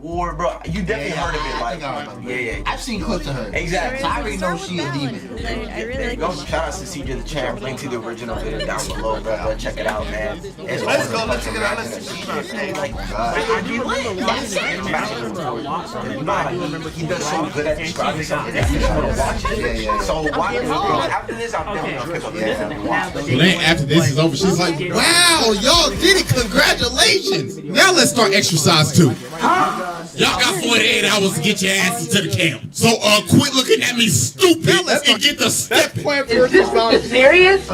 War, bro. You definitely heard of it, like, yeah. I've seen clips of her. Exactly. So I already know she a demon. I really like Go shout out to CJ the Champ. Link to the original video down below, bro. Go check it out, man. Let's go. Let's check it out. Let's see. Like, you know how he does so good at describing something that you just want to watch it. Yeah. So why after this, I'm definitely gonna pick up But then after this is over, she's like, wow, y'all did it, congratulations. Now let's start exercise too. Y'all got 48 hours to get your asses to the camp. So quit looking at me stupid and get the stepping. Is this serious?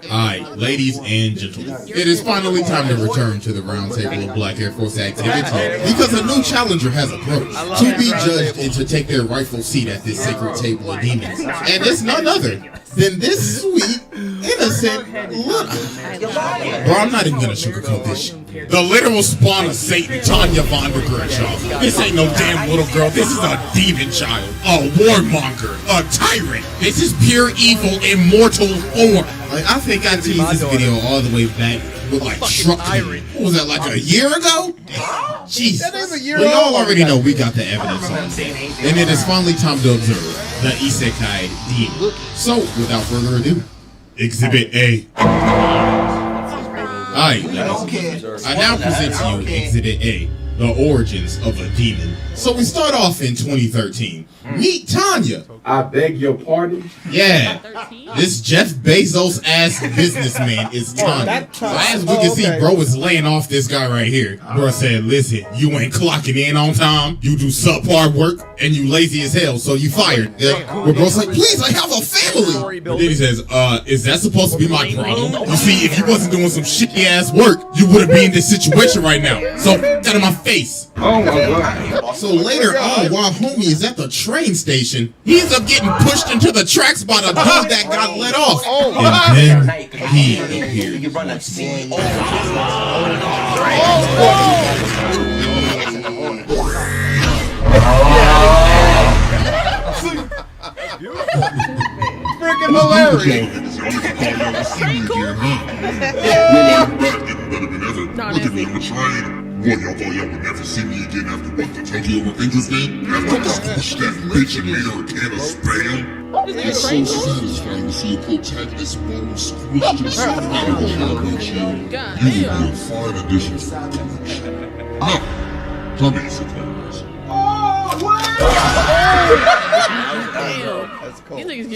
Alright, ladies and gentlemen, it is finally time to return to the round table of Black Air Force activity because a new challenger has approached to be judged and to take their rightful seat at this sacred table of demons. And it's none other than this sweet, innocent little... Bro, I'm not even gonna sugarcoat this shit. The literal spawn of Satan, Tanya von der Grimshaw. This ain't no damn little girl. This is a demon child, a warmonger, a tyrant. This is pure evil in mortal form. Like, I think I teased this video all the way back with like Truck Clean. What was that, like a year ago? Jeez. Well, y'all already know we got the evidence on it. And it is finally time to observe the Isekaied demon. So, without further ado, Exhibit A. Alright, ladies, I now present to you Exhibit A, the origins of a demon. So we start off in 2013. Meet Tanya. I beg your pardon? Yeah, this Jeff Bezos ass businessman is Tanya. So as we can see, bro is laying off this guy right here. Bro said, listen, you ain't clocking in on time, you do subpar work, and you lazy as hell, so you fired. Where bro's like, please, I have a family. But then he says, is that supposed to be my problem? You see, if you wasn't doing some shitty ass work, you wouldn't be in this situation right now. So, out of my face. Oh my god. So later on, while homie is at the train station, he ends up getting pushed into the tracks by the dude that got let off. And then he appeared. Freaking hilarious. What, y'all thought y'all would never see me again after what the Tokyo Revengers did? After I squished that bitch and made her a can of spam? It's so satisfying to see a protagonist bone squished and so incredible how much you would be a fine addition to the collection. Now, tell me, Isekaied.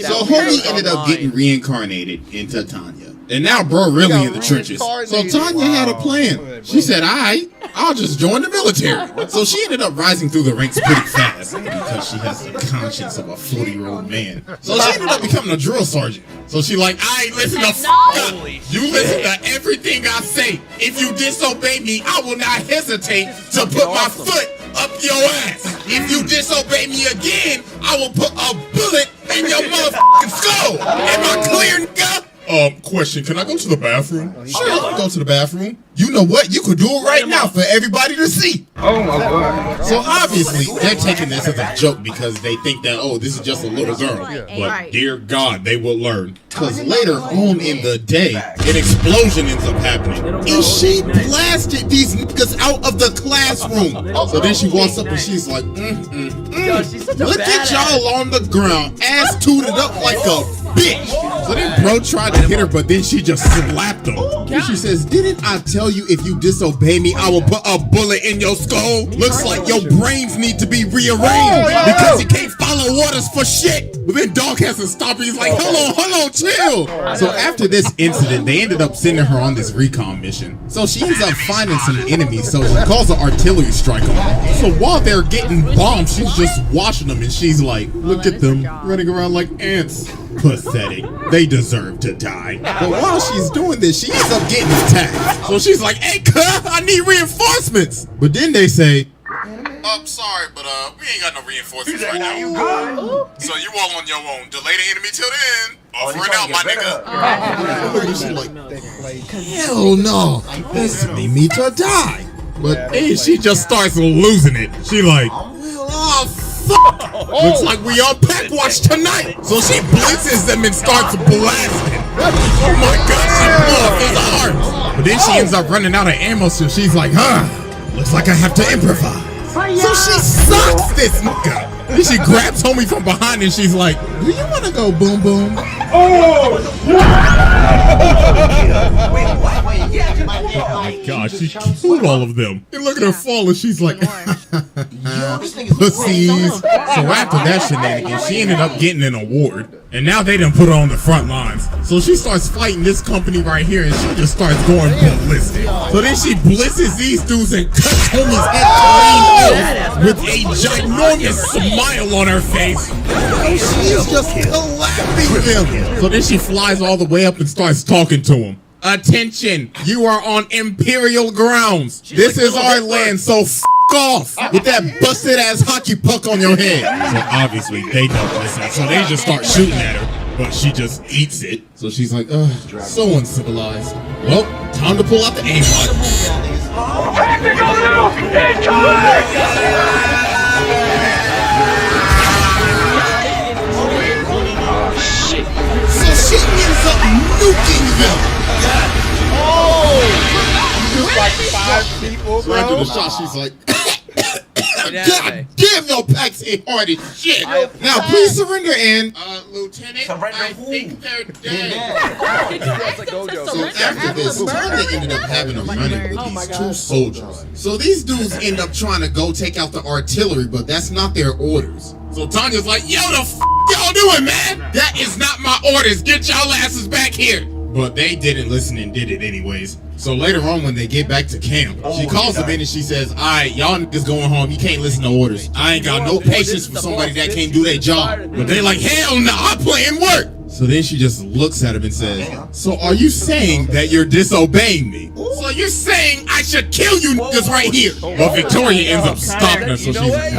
So homie ended up getting reincarnated into Tanya. And now bro really in the trenches. So Tanya had a plan. She said, I'll just join the military. So she ended up rising through the ranks pretty fast because she has the conscience of a 40-year-old man. So she ended up becoming a drill sergeant. So she like, listen up. You listen to everything I say. If you disobey me, I will not hesitate to put my foot up your ass. If you disobey me again, I will put a bullet in your motherfucking skull. Am I clear, nigga? Question, can I go to the bathroom? Sure, you can go to the bathroom. You know what? You could do it right now for everybody to see. Oh my god. So obviously, they're taking this as a joke because they think that, oh, this is just a little girl. But dear God, they will learn. Because later on in the day, an explosion ends up happening. And she blasted these niggas out of the classroom. So then she walks up and she's like, look at y'all on the ground, ass tooted up like a bitch. So then bro tried to hit her, but then she just slapped him. And she says, didn't I tell you if you disobey me, I will put a bullet in your skull? Looks like your brains need to be rearranged because you can't follow orders for shit. But then dog has to stop her. He's like, hold on, chill. So after this incident, they ended up sending her on this recon mission. So she ends up finding some enemies, so she calls an artillery strike on them. So while they're getting bombed, she's just watching them and she's like, look at them running around like ants. Pathetic. They deserve to die. But while she's doing this, she ends up getting attacked. So she's like, hey, cuz, I need reinforcements. But then they say, I'm sorry, but we ain't got no reinforcements right now. So you all on your own. Delay the enemy till then. Offering out, my nigga. She's like, hell no. This made me to die. But hey, she just starts losing it. She like, oh Looks like we on pack watch tonight. So she blitzes them and starts blasting. Oh my God, she blew off his arms. But then she ends up running out of ammo, so she's like, looks like I have to improvise. So she sucks this nigga. Then she grabs homie from behind and she's like, do you want to go boom boom? Oh my gosh, she killed all of them. And look at her fall and she's like, pussies. So after that shenanigans, she ended up getting an award. And now they done put her on the front lines. So she starts fighting this company right here and she just starts going ballistic. So then she blitzes these dudes and cuts homie's head clean off with a ginormous smile on her face. She's just collapsing them. So then she flies all the way up and starts talking to him. Attention, you are on Imperial grounds. This is our land, so f*** off with that busted ass hockey puck on your head. So obviously they don't listen, so they just start shooting at her, but she just eats it. So she's like, so uncivilized. Well, time to pull out the aim button. Tactical nuke incoming! So she ends up nuking them. Like 5 people, So after the shot, she's like, God damn, your packs hit hard as shit. Now please surrender and Lieutenant, I think they're dead. So after this, Tanya ended up having a run-in with these 2 soldiers. So these dudes end up trying to go take out the artillery, but that's not their orders. So Tanya's like, yo, the f y'all doing, man? That is not my orders. Get y'all asses back here. But they didn't listen and did it anyways. So later on when they get back to camp, she calls them in and she says, alright, y'all niggas going home. You can't listen to orders. I ain't got no patience for somebody that can't do their job. But they like, hell no, I'm playing work. So then she just looks at him and says, so are you saying that you're disobeying me? So you're saying I should kill you niggas right here? But Victoria ends up stopping her, so she's like,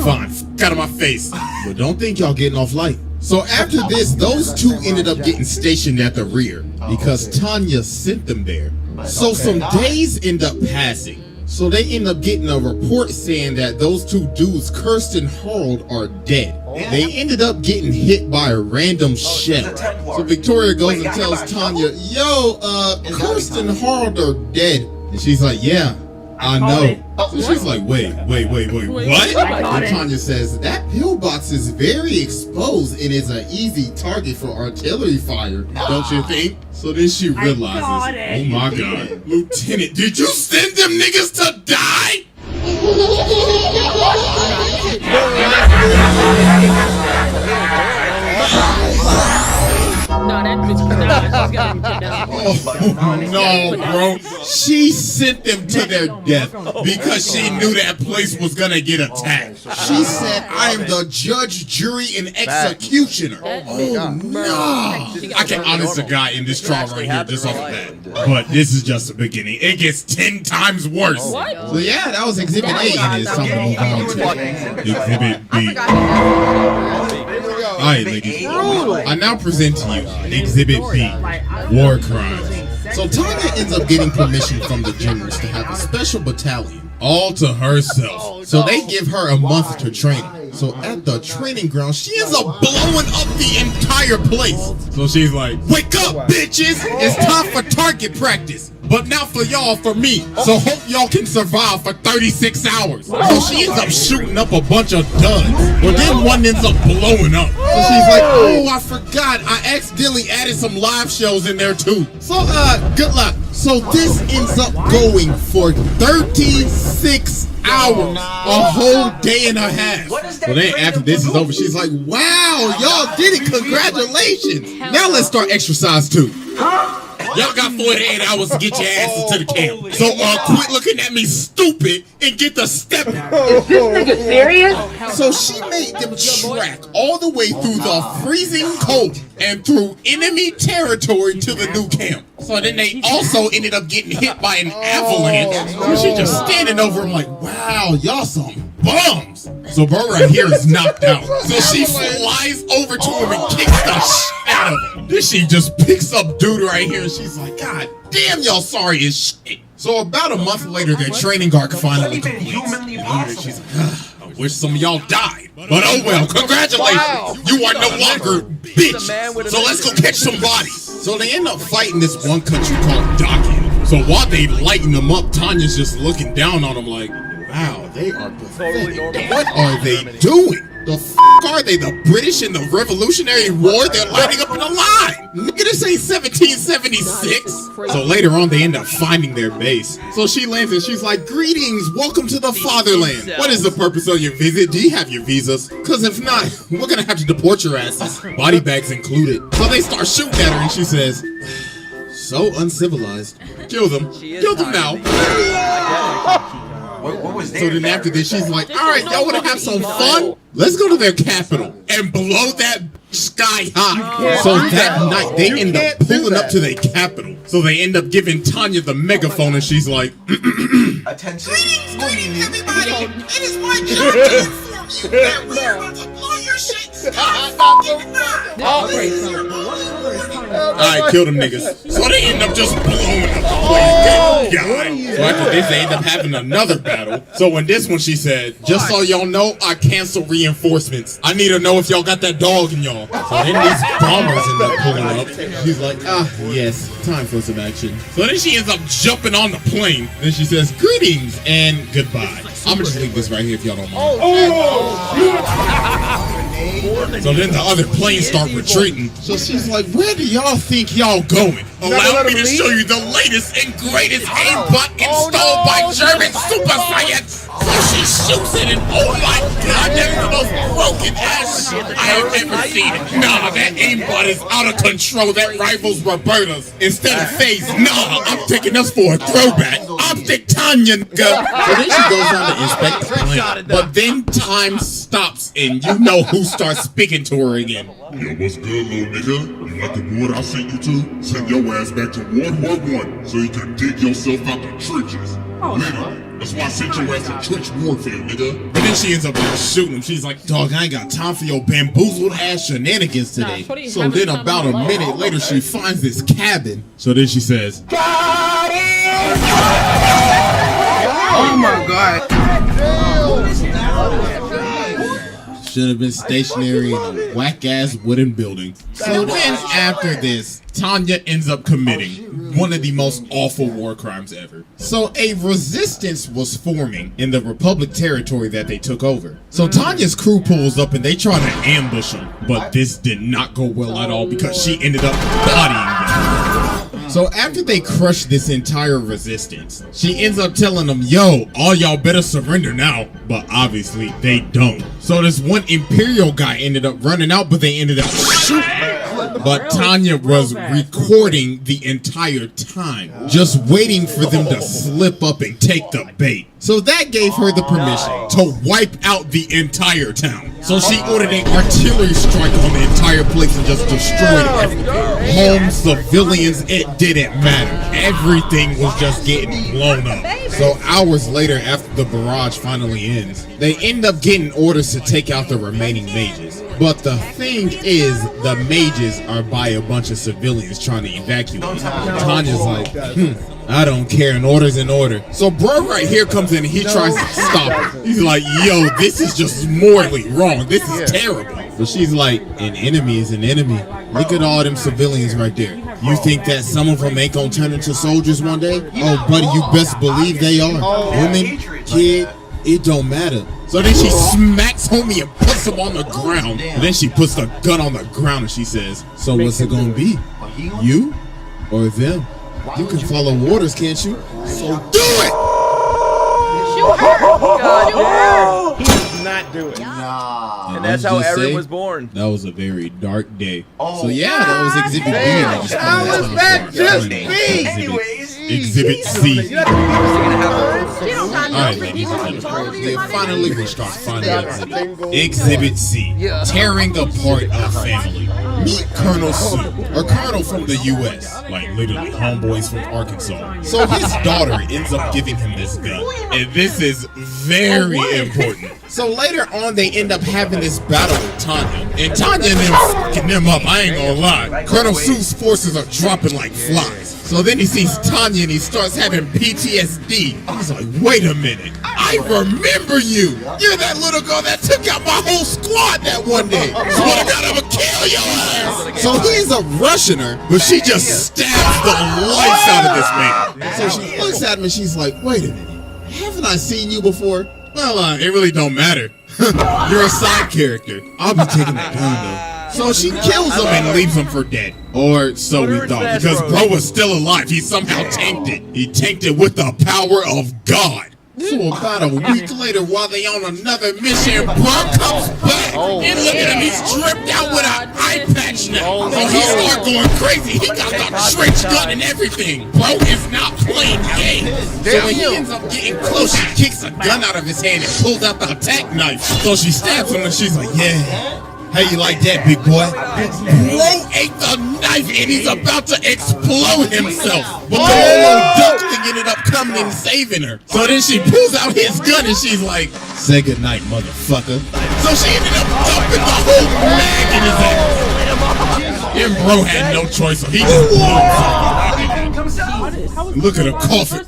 fine, f out of my face. But don't think y'all getting off light. So after this, those 2 ended up getting stationed at the rear because Tanya sent them there. So some days end up passing. So they end up getting a report saying that those 2 dudes, Kirsten and Harold, are dead. They ended up getting hit by a random shell. So Victoria goes and tells Tanya, yo, Kirsten and Harold are dead. And she's like, yeah, I know. So she's like, wait, what? And Tanya says, that pillbox is very exposed and is an easy target for artillery fire, don't you think? So then she realizes, oh my God, Lieutenant, did you send them niggas to die? No, that bitch she's gotta be put down. Oh, no, bro. She sent them to their death because she knew that place was gonna get attacked. She said, I am the judge, jury, and executioner. Oh, no. I can honest a guy in this trial right here just off of that. But this is just the beginning. It gets 10 times worse. So yeah, that was Exhibit A, and it's time to move on to Exhibit B. Alright, ladies. I now present to you Exhibit B, War Crimes. So Tanya ends up getting permission from the generals to have a special battalion all to herself. So they give her a month to train. So at the training ground, she ends up blowing up the entire place. So she's like, wake up, bitches! It's time for target practice. But not for y'all, for me. So hope y'all can survive for 36 hours. So she ends up shooting up a bunch of duds. But then one ends up blowing up. So she's like, oh, I forgot. I accidentally added some live shows in there too. So, good luck. So this ends up going for 36 hours. A whole day and a half. So then after this is over, she's like, wow, y'all did it. Congratulations. Now let's start exercise 2. Y'all got 48 hours to get your asses to the camp. So quit looking at me stupid and get the stepping. Is this nigga serious? So she made them track all the way through the freezing cold and through enemy territory to the new camp. So then they also ended up getting hit by an avalanche. So she just standing over him like, wow, y'all some bums. So bro right here is knocked out. So she flies over to him and kicks the shit out of him. Then she just picks up dude right here and she's like, God damn, y'all sorry as shit. So about a month later, their training arc finally completes. And she's like, I wish some of y'all died. But oh well, congratulations. You are no longer bitch. So let's go catch some bodies. So they end up fighting this one country called Docking. So while they lighten them up, Tanya's just looking down on them like, wow, they are pathetic. What are they doing? The f are they? The British in the Revolutionary War? They're lining up in a line. Nigga, this ain't 1776. So later on, they end up finding their base. So she lands and she's like, greetings, welcome to the fatherland. What is the purpose of your visit? Do you have your visas? Because if not, we're gonna have to deport your asses. Body bags included. So they start shooting at her and she says, so uncivilized. Kill them. Kill them now. What was So then after this, she's like, all right, y'all want to have some fun? Let's go to their capital and blow that sky high. So that night, they end up pulling up to their capital. So they end up giving Tanya the megaphone and she's like, attention. Greetings, everybody. It is my job to inform you that we're about to blow your shit sky fucking Alright, kill them niggas. So they end up just blowing up the place. So after this, they end up having another battle. So in this one, she said, just so y'all know, I cancel reinforcements. I need to know if y'all got that dog in y'all. So then these bombers end up pulling up. She's like, yes, time for some action. So then she ends up jumping on the plane. Then she says, greetings and goodbye. I'm gonna just leave this right here if y'all don't mind. So then the other planes start retreating. So she's like, where do y'all think y'all going? Allow me to show you the latest and greatest aimbot installed by German super science. So she shoots it and oh my god, that's the most broken ass shit I have ever seen. Nah, that aimbot is out of control. That rivals Roberta's. Instead of phase, nah, I'm taking us for a throwback. Optic Tanya, nigga. So then she goes on to inspect the plane. But then time stops and you know who starts speaking to her again. Yo, what's good, little nigga? You like the board I sent you to? Send your ass back to World War I so you can dig yourself out the trenches. Later. That's why I sent your ass to trench warfare, nigga. And then she ends up shooting him. She's like, dog, I ain't got time for your bamboozled ass shenanigans today. So then about a minute later, she finds this cabin. So then she says, got it! Oh my god. Should have been stationary in a whack-ass wooden building. So then after this, Tanya ends up committing one of the most awful war crimes ever. So a resistance was forming in the Republic territory that they took over. So Tanya's crew pulls up and they try to ambush them. But this did not go well at all because she ended up bodying them. So after they crush this entire resistance, she ends up telling them, yo, all y'all better surrender now. But obviously they don't. So this one Imperial guy ended up running out, but they ended up shooting. But Tanya was recording the entire time, just waiting for them to slip up and take the bait. So that gave her the permission to wipe out the entire town. So she ordered an artillery strike on the entire place and just destroyed everything. Homes, civilians, it didn't matter. Everything was just getting blown up. So hours later, after the barrage finally ends, they end up getting orders to take out the remaining mages. But the thing is, the mages are by a bunch of civilians trying to evacuate. Tanya's like, I don't care, an order's an order. So bro right here comes in and he tries to stop her. He's like, yo, this is just morally wrong. This is terrible. So she's like, an enemy is an enemy. Look at all them civilians right there. You think that some of them ain't gonna turn into soldiers one day? Oh, buddy, you best believe they are. Women, kid, it don't matter. So then she smacks homie and puts him on the ground. And then she puts the gun on the ground and she says, so what's it gonna be? You or them? You can follow orders, can't you? So do it! Shoot her! He did not do it. Nah. And that's how Aaron was born. That was a very dark day. So yeah, that was Exhibit B. Damn, how was that just me? Anyways, Exhibit C. She don't got no Alright, for ladies people and who gentlemen, told they you finally we start finally Exhibit C. Tearing apart a family. Meet Colonel Sue, a colonel from the U.S., like literally homeboys from Arkansas. So his daughter ends up giving him this gun, and this is very important. So later on, they end up having this battle with Tanya, and Tanya and them fucking them up, I ain't gonna lie. Colonel Sue's forces are dropping like flies. So then he sees Tanya and he starts having PTSD. He's like, wait a minute, I I remember you. You're that little girl that took out my whole squad that one day. Swear to God, I'ma kill your ass. So he's a rushing her, but she just stabs the lights out of this man. So she looks at him and she's like, wait a minute, haven't I seen you before? Well, it really don't matter. You're a side character. I'll be taking that gun though. So she kills him and leaves him for dead. Or so we thought, because bro was still alive. He somehow tanked it. He tanked it with the power of God. So about a week later, while they on another mission, bro comes back. And look at him, he's dripped out with an eye patch now. So he starts going crazy. He got the trench gun and everything. Bro is not playing games. So when he ends up getting close, she kicks a gun out of his hand and pulls out the attack knife. So she stabs him and she's like, yeah. How you like that, big boy? Bro ate the knife and he's about to explode himself. But the little duckling ended up coming and saving her. So then she pulls out his gun and she's like, say goodnight, motherfucker. So she ended up dumping the whole mag in his ass. And bro had no choice, so he just blew. Look at her coughing.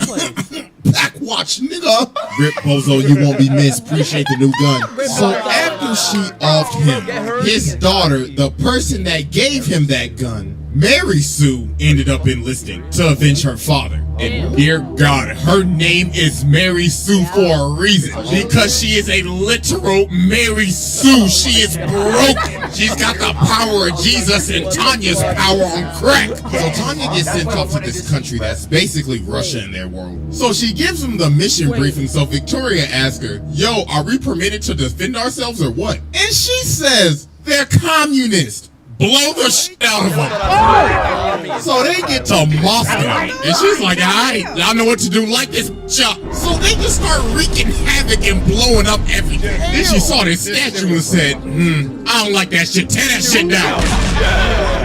Back watch, nigga. Rip Bozo, you won't be missed. Appreciate the new gun. So after she offed him, his daughter, the person that gave him that gun, Mary Sue, ended up enlisting to avenge her father. And dear God, her name is Mary Sue for a reason. Because she is a literal Mary Sue. She is broken. She's got the power of Jesus and Tanya's power on crack. So Tanya gets sent off to this country that's basically Russia in their world. So she gives him the mission briefing. So Victoria asks her, yo, are we permitted to defend ourselves or what? And she says, they're communist. Blow the shit out of them. So they get to Moscow, and she's like, alright, I know what to do, like this jump. So they just start wreaking havoc and blowing up everything. Then she saw this statue and said, I don't like that shit, tear that shit down.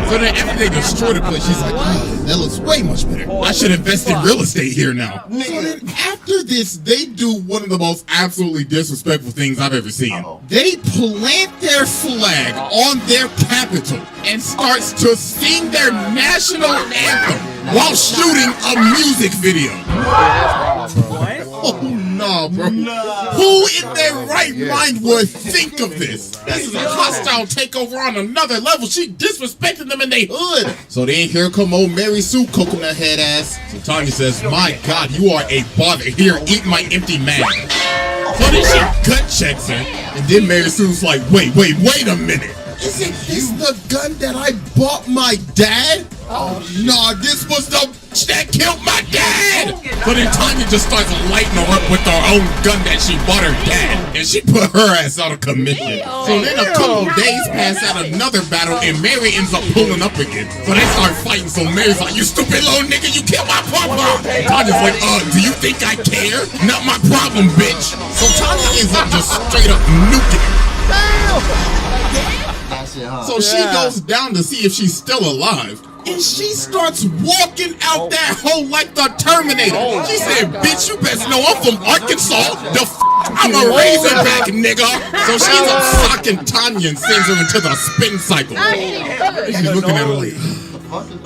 So then after they destroy the place, she's like, that looks way much better. I should invest in real estate here now. So then after this, they do one of the most absolutely disrespectful things I've ever seen. They plant their flag on their capital and starts to sing their national anthem while shooting a music video. Oh no, bro. Who in their right mind would think of this? This is a hostile takeover on another level. She disrespected them in their hood. So then here come old Mary Sue, coconut head ass. So Tanya says, my God, you are a bother. Here, eat my empty mag. So then she gut checks her. And then Mary Sue's like, wait a minute. Isn't this the gun that I bought my dad? Oh, nah, this was the that killed my dad! But then Tanya just starts lighting her up with her own gun that she bought her dad. And she put her ass out of commission. So then a couple days pass out another battle and Mary ends up pulling up again. So they start fighting, so Mary's like, you stupid little nigga, you killed my papa! Tanya's like, do you think I care? Not my problem, bitch! So Tanya ends up just straight up nuking her. So she goes down to see if she's still alive, and she starts walking out that hole like the Terminator. She said, bitch, you best know I'm from Arkansas. I'm a Razorback, nigga. So she ends up socking Tanya and sends her into the spin cycle. And she's looking at her like,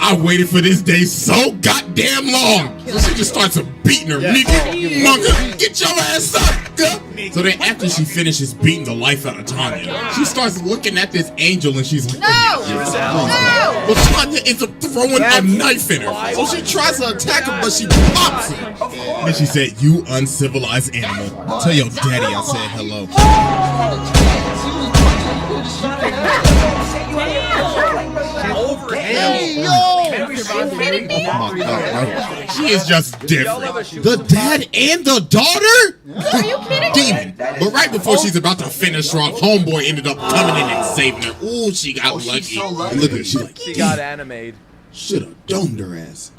I waited for this day so goddamn long. So she just starts beating her. Nigga, mother, get your ass up, girl. So then after she finishes beating the life out of Tanya, she starts looking at this angel and she's like, no. But Tanya ends up throwing a knife in her. So she tries to attack her, but she pops her. And she said, you uncivilized animal. Tell your daddy I said hello. Hey, yo! She is just different. The dad and the daughter? Are you kidding Demon. But right before she's about to finish her off, homeboy ended up coming in and saving her. Ooh, she got lucky. So and look at her, she's like, She got animated. Should've domed her ass.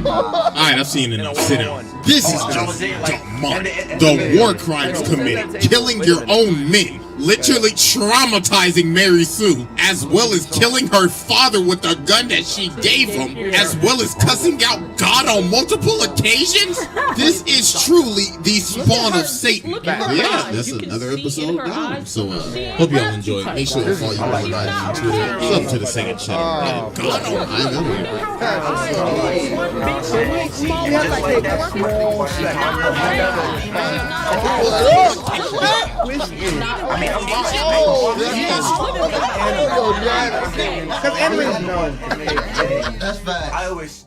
Alright, I've seen enough. Sit down. This is just demonic. The war crimes committed, killing your own men, literally traumatizing Mary Sue, as well as killing her father with a gun that she gave him, as well as cussing out God on multiple occasions. This is truly the spawn of Satan. Yeah, that's another episode down. So hope y'all enjoyed. Make sure to follow you on IG, Twitter, sub to the second channel. God on That's fine. I always